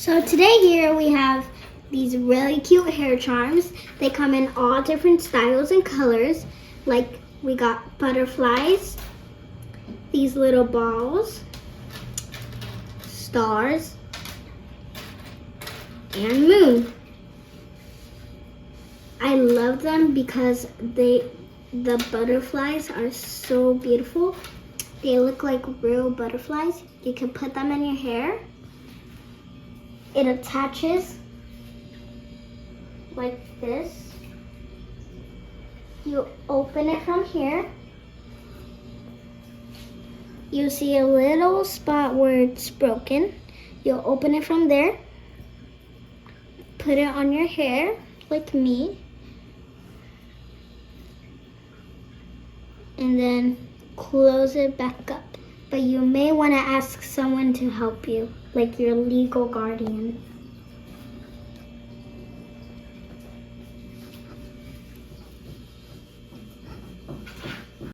So today here we have these really cute hair charms. They come in all different styles and colors. Like we got butterflies, these little balls, stars, and moon. I love them because the butterflies are so beautiful. They look like real butterflies. You can put them in your hair. It attaches like this. You open it from here. You see a little spot where it's broken. You'll open it from there. Put it on your hair like me. And then close it back up. But you may want to ask someone to help you, like your legal guardian.